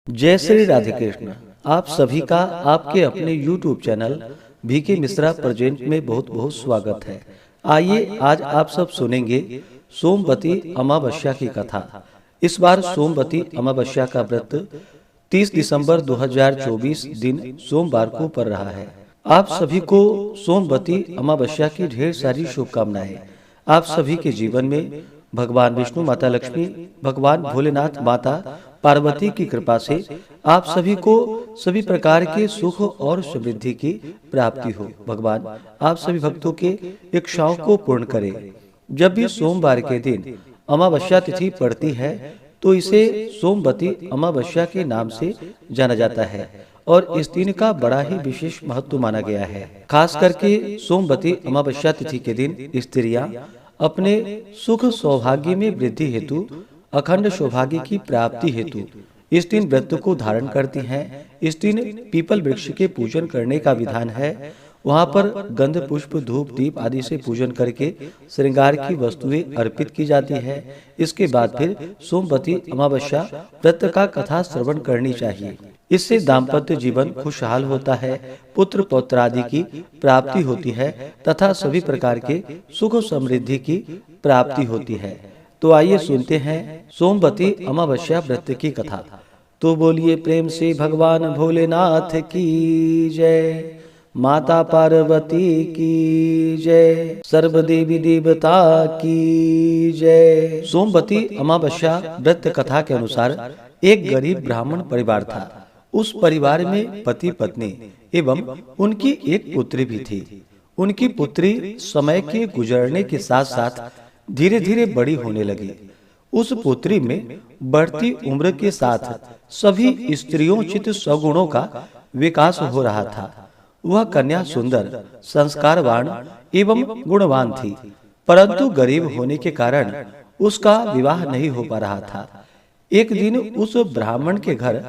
जय श्री राधे कृष्ण। आप सभी का आपके अपने YouTube channel VK Mishra present में बहुत बहुत स्वागत है। आइए आज आप सब सुनेंगे सोमवती अमावस्या की कथा। इस बार सोमवती अमावस्या का व्रत 30 दिसंबर 2024 दिन सोमवार को पड़ रहा है। आप सभी को सोमवती अमावस्या की ढेर सारी शुभकामनाएं। आप सभी के जीवन में भगवान विष्णु, माता लक्ष्मी, भगवान भोलेनाथ, माता पार्वती की कृपा से आप सभी को सभी प्रकार के सुख और समृद्धि की प्राप्ति हो। भगवान आप सभी भक्तों के इच्छाओं को पूर्ण करे। जब भी सोमवार के दिन अमावस्या तिथि पड़ती है तो इसे सोमवती अमावस्या के नाम से जाना जाता है और इस दिन का बड़ा ही विशेष महत्व माना गया है। खास करके सोमवती अमावस्या तिथि के दिन स्त्रियां अपने सुख सौभाग्य में वृद्धि हेतु, अखंड सौभाग्य की प्राप्ति हेतु इस दिन व्रत को धारण करती हैं। इस दिन पीपल वृक्ष के पूजन करने का विधान है। वहां पर गंध, पुष्प, धूप, दीप आदि से पूजन करके श्रृंगार की वस्तुएं अर्पित की जाती है। इसके बाद फिर सोमवती अमावस्या व्रत का कथा श्रवण करनी चाहिए। इससे दाम्पत्य जीवन खुशहाल होता है, पुत्र पौत्र आदि की प्राप्ति होती है तथा सभी प्रकार के सुख समृद्धि की प्राप्ति होती है। तो आइए सुनते हैं सोमवती अमावस्या व्रत की कथा। तो बोलिए प्रेम से भगवान भोलेनाथ की जय, माता पार्वती की जय, सर्व देवी देवता की जय। सोमवती अमावस्या व्रत कथा के अनुसार एक गरीब ब्राह्मण परिवार था। उस परिवार में पति पत्नी एवं उनकी एक पुत्री भी थी। उनकी पुत्री समय के गुजरने के साथ साथ धीरे धीरे बड़ी होने लगी। उस पुत्री में बढ़ती उम्र के साथ सभी स्त्रियोचित सगुणों का विकास हो रहा था। वह कन्या सुंदर, संस्कारवान एवं गुणवान थी, परंतु गरीब होने के कारण उसका विवाह नहीं हो पा रहा था। एक दिन उस ब्राह्मण के घर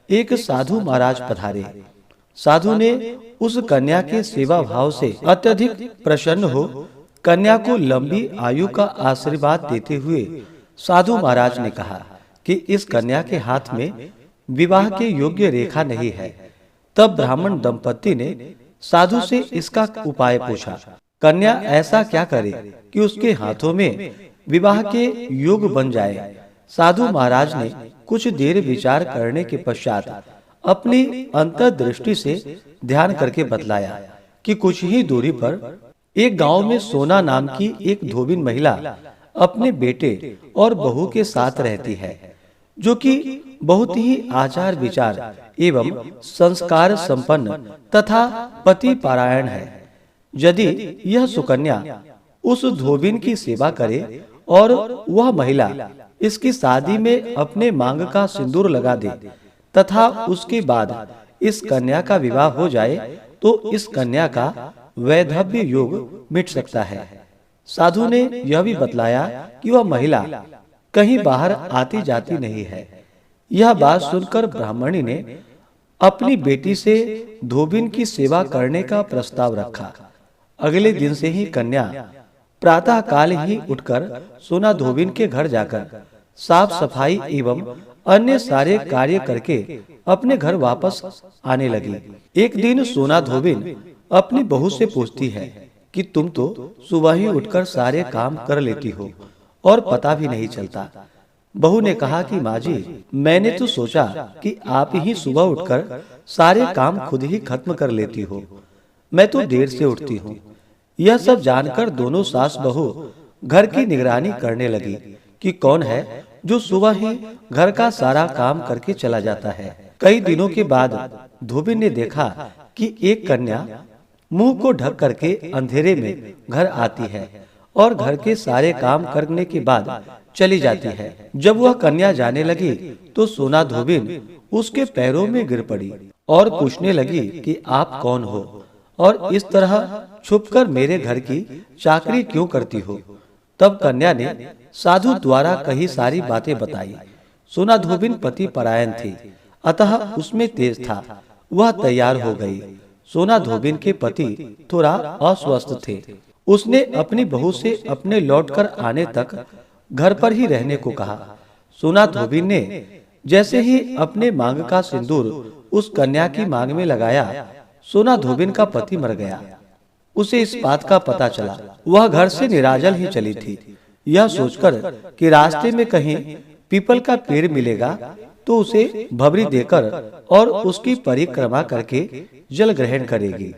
एक साधु महाराज पधारे। साधु ने उस कन्या के सेवा भाव से अत्यधिक प्रसन्न हो कन्या को लंबी आयु का आशीर्वाद देते हुए साधु महाराज ने कहा कि इस कन्या के हाथ में विवाह के योग्य रेखा नहीं है। तब ब्राह्मण दंपति ने साधु से इसका उपाय पूछा। कन्या ऐसा क्या करे कि उसके हाथों में विवाह के योग बन जाए। साधु महाराज ने कुछ देर विचार करने के पश्चात अपनी अंतर्दृष्टि से ध्यान करके बतलाया कि कुछ ही दूरी पर एक गांव में सोना नाम की एक धोबिन महिला अपने बेटे और बहू के साथ रहती है, जो कि बहुत ही आचार विचार एवं संस्कार संपन्न तथा पति पारायण है। यदि यह सुकन्या उस धोबिन की सेवा करे और वह महिला इसकी शादी में अपने मांग का सिंदूर लगा दे तथा उसके बाद इस कन्या का विवाह हो जाए तो इस कन्या का वैधव्य योग मिट सकता है। साधु ने यह भी बतलाया कि वह महिला कहीं बाहर आती जाती नहीं है। यह बात सुनकर ब्राह्मणी ने अपनी बेटी से धोबिन की सेवा करने का प्रस्ताव रखा। अगले दिन से ही कन्या प्रातः काल ही उठकर सोना धोबिन के घर जाकर साफ सफाई एवं अन्य सारे कार्य करके अपने घर वापस आने लगी। एक दिन सोना धोबिन अपनी बहू से पूछती है कि तुम तो सुबह ही उठकर सारे काम कर लेती हो और पता भी नहीं चलता। बहू ने कहा कि माँ जी, मैंने तो सोचा कि आप ही सुबह उठकर सारे काम खुद ही खत्म कर लेती हो। मैं तो देर से उठती हूँ। यह सब जानकर दोनों सास बहू घर की निगरानी करने लगी कि कौन है जो सुबह ही घर का सारा काम करके चला जाता है। कई दिनों के बाद धोबिन ने देखा कि एक कन्या मुंह को ढक करके अंधेरे में घर आती है और घर के सारे काम करने के बाद चली जाती है। जब वह कन्या जाने लगी तो सोना धोबिन उसके पैरों में गिर पड़ी और पूछने लगी कि आप कौन हो और इस तरह छुपकर मेरे घर की चाकरी क्यों करती हो। तब कन्या ने साधु द्वारा कही सारी बातें बताई। सोना धोबिन पति परायण थी, अतः उसमें तेज था। वह तैयार हो गई। सोना धोबिन के पति थोड़ा अस्वस्थ थे। उसने अपनी बहू से अपने लौटकर आने तक घर पर ही रहने को कहा। सोना धोबिन ने जैसे ही अपने मांग का सिंदूर उस कन्या की मांग में लगाया, सोना धोबिन का पति मर गया। उसे इस बात का पता चला। वह घर से निराजल ही चली थी, यह सोचकर कि रास्ते में कहीं पीपल का पेड़ मिलेगा तो उसे भबरी देकर और उसकी परिक्रमा करके जल ग्रहण करेगी।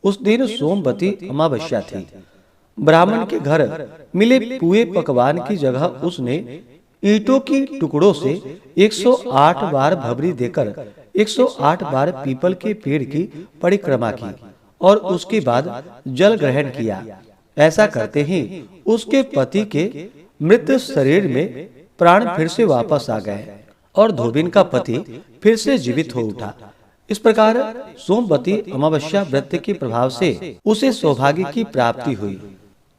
उस दिन सोमवती अमावस्या थी। ब्राह्मण के घर मिले पुए पकवान की जगह उसने ईंटों की टुकड़ों से 108 बार भबरी देकर 108 बार पीपल के पेड़ की परिक्रमा की और उसके बाद जल ग्रहण किया। ऐसा करते ही उसके पति के मृत शरीर में प्राण फिर से वापस आ गए और धोबिन का पति फिर से जीवित हो उठा। इस प्रकार सोमवती अमावस्या व्रत के प्रभाव से उसे सौभाग्य की प्राप्ति हुई।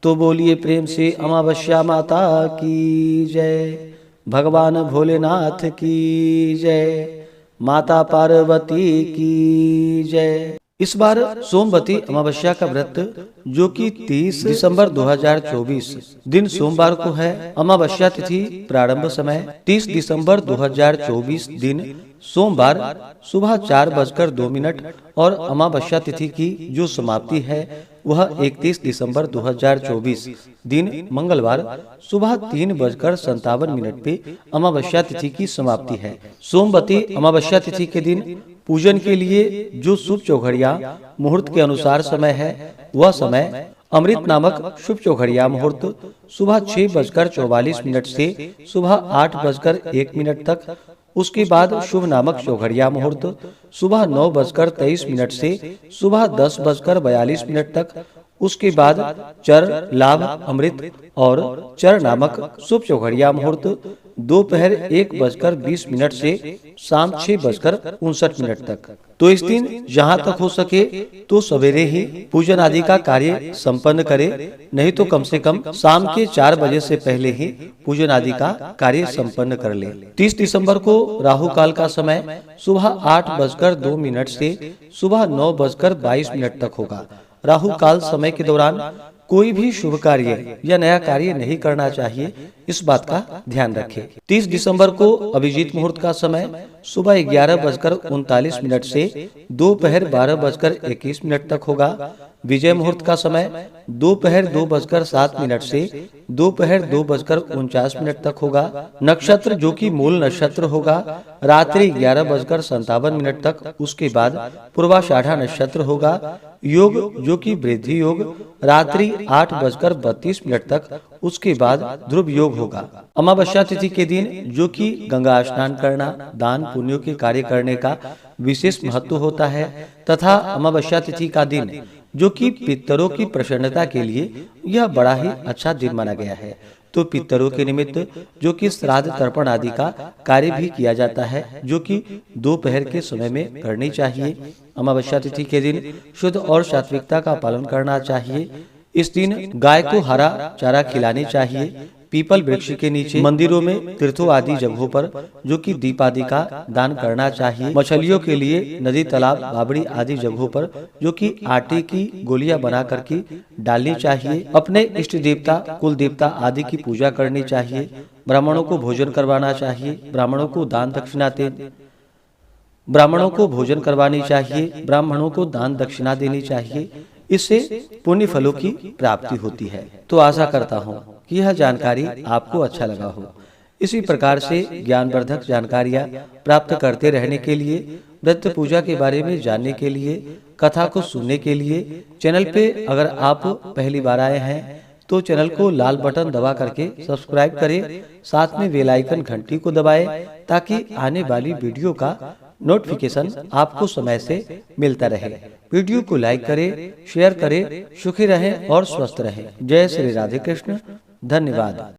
तो बोलिए प्रेम से अमावस्या माता की जय, भगवान भोलेनाथ की जय, माता पार्वती की जय। इस बार सोमवती अमावस्या का व्रत जो कि 30 दिसंबर 2024 दिन सोमवार को है। अमावस्या तिथि प्रारंभ समय 30 दिसंबर 2024 दिन सोमवार सुबह 4:02 और अमावस्या तिथि की जो समाप्ति है वह 31 दिसंबर 2024 दिन मंगलवार सुबह 3:57 पे अमावस्या तिथि की समाप्ति है। सोमवती अमावस्या तिथि के दिन पूजन के लिए जो शुभ चौघड़िया मुहूर्त के अनुसार समय है वह समय अमृत नामक शुभ चौघड़िया मुहूर्त सुबह 6:44 से सुबह 8:01 तक। उसके बाद शुभ नामक चौघड़िया मुहूर्त सुबह 9:23 से सुबह 10:42 तक। उसके बाद चर लाभ अमृत और चर नामक शुभ चौघड़िया मुहूर्त दोपहर 1:20 से शाम 6:59 तक। तो इस दिन जहाँ तक हो सके तो सवेरे ही पूजन आदि का कार्य संपन्न करे, नहीं तो कम से कम शाम के 4 बजे से पहले ही पूजन आदि का कार्य संपन्न कर ले। 30 दिसंबर को राहु काल का समय सुबह 8:02 से सुबह 9:22 तक होगा। राहु काल समय के दौरान कोई भी शुभ कार्य या नया कार्य नहीं करना चाहिए, इस बात का ध्यान रखें। 30 दिसंबर को अभिजीत मुहूर्त का समय सुबह 11:39 से दोपहर 12:21 तक होगा। विजय मुहूर्त का समय दोपहर 2:07 से दोपहर 2:49 तक होगा। नक्षत्र जो कि मूल नक्षत्र होगा रात्रि 11:57 तक। उसके बाद पूर्वाषाढ़ा नक्षत्र होगा। योग जो कि वृद्धि योग रात्रि 8:32 तक। उसके बाद ध्रुव योग होगा। अमावस्या तिथि के दिन जो कि गंगा स्नान करना, दान पुण्यों के कार्य करने का विशेष महत्व होता है तथा अमावस्या तिथि का दिन जो कि पितरों की प्रसन्नता के लिए यह बड़ा ही अच्छा दिन माना गया है। तो पितरों के निमित्त जो कि श्राद्ध तर्पण आदि का कार्य भी किया जाता है जो कि दोपहर के समय में करनी चाहिए। अमावस्या तिथि के दिन शुद्ध और सात्विकता का पालन करना चाहिए। इस दिन गाय को हरा चारा खिलानी चाहिए। पीपल वृक्ष के नीचे, मंदिरों में, तीर्थों आदि जगहों पर जो कि दीप आदि का दान करना चाहिए। मछलियों के लिए नदी, तालाब, बावड़ी आदि जगहों पर जो कि आटे की गोलियां बना करके डालनी चाहिए। अपने इष्ट देवता, कुल देवता आदि की पूजा करनी चाहिए। ब्राह्मणों को भोजन करवाना चाहिए। ब्राह्मणों को दान दक्षिणा ब्राह्मणों को भोजन करवानी चाहिए। ब्राह्मणों को दान दक्षिणा देनी चाहिए। इससे पुण्य फलों की प्राप्ति होती है। तो आशा करता हूँ कि यह जानकारी आपको अच्छा लगा हो। इसी प्रकार से ज्ञानवर्धक जानकारियाँ प्राप्त करते रहने के लिए, व्रत पूजा के बारे में जानने के लिए, कथा को सुनने के लिए चैनल पे अगर आप पहली बार आए हैं तो चैनल को लाल बटन दबा करके सब्सक्राइब करें। साथ में बेल आइकन घंटी को दबाएं ताकि आने वाली वीडियो का नोटिफिकेशन आपको समय से मिलता रहे। वीडियो को लाइक करें, शेयर करें। सुखी रहें और स्वस्थ रहें। जय श्री राधे कृष्ण। धन्यवाद।